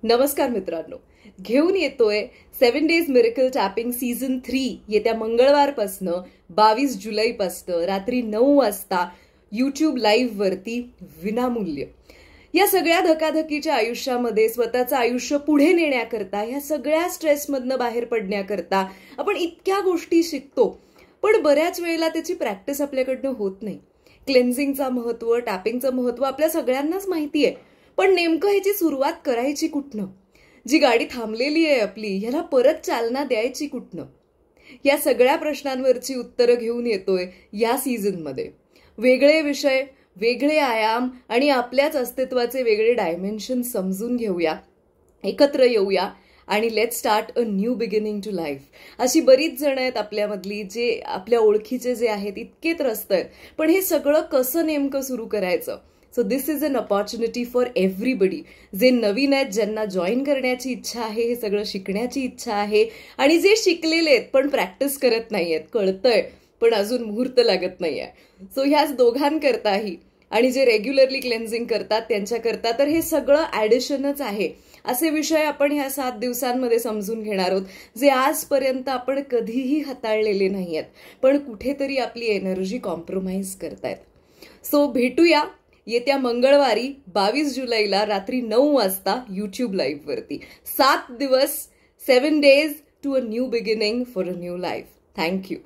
नमस्कार मित्रांनो, घेऊन येतोय 7 डेज मिरेकल टॅपिंग सीझन 3 येत्या मंगळवारपासून 22 जुलैपासून रात्री 9 वाजता YouTube लाईव्ह वरती विनामूल्य. या सगळ्या धकाधकीच्या आयुष्यामध्ये स्वतःचं आयुष्य पुढे नेण्याकरता, या सगळ्या स्ट्रेसमधनं बाहेर पडण्याकरता आपण इतक्या गोष्टी शिकतो, पण बऱ्याच वेळेला त्याची प्रॅक्टिस आपल्याकडनं होत नाही. क्लेन्झिंगचं महत्व, टॅपिंगचं महत्व आपल्या सगळ्यांनाच माहिती आहे, पण नेमकं ह्याची सुरुवात करायची कुठनं? जी गाडी थांबलेली आहे आपली, ह्याला परत चालना द्यायची कुठनं? या सगळ्या प्रश्नांवरची उत्तरं घेऊन येतोय या सीझनमध्ये. वेगळे विषय, वेगळे आयाम आणि आपल्याच अस्तित्वाचे वेगळे डायमेन्शन समजून घेऊया, एकत्र येऊया आणि let's start a new beginning to life. अशी बरीच जण आहेत आपल्यामधली, जे आपल्या ओळखीचे जे आहेत इतके त्रस्त आहेत, पण हे सगळं कसं नेमकं सुरू करायचं? So this is an opportunity for everybody. जे नवीन आहेत, ज्यांना जॉईन करण्याची इच्छा आहे, हे सगळं शिकण्याची इच्छा आहे, आणि जे शिकलेले आहेत पण प्रॅक्टिस करत नाहीयेत, कळतंय पण अजून मुहूर्त लागत नाहीये. सो ह्याच दोघांकरताही आणि जे रेग्युलरली क्लेन्झिंग करतात त्यांच्याकरता तर हे सगळं ऍडिशनच आहे. असे विषय आपण ह्या 7 दिवसांमध्ये समजून घेणार आहोत, जे आजपर्यंत आपण कधीही हाताळलेले नाहीयेत, पण कुठेतरी आपली एनर्जी कॉम्प्रोमाइज करतायत. सो भेटूया येत्या मंगळवारी 22 जुलैला रात्री 9 वाजता YouTube लाईव्ह वरती. 7 दिवस, 7 days to a new beginning for a new life. Thank you.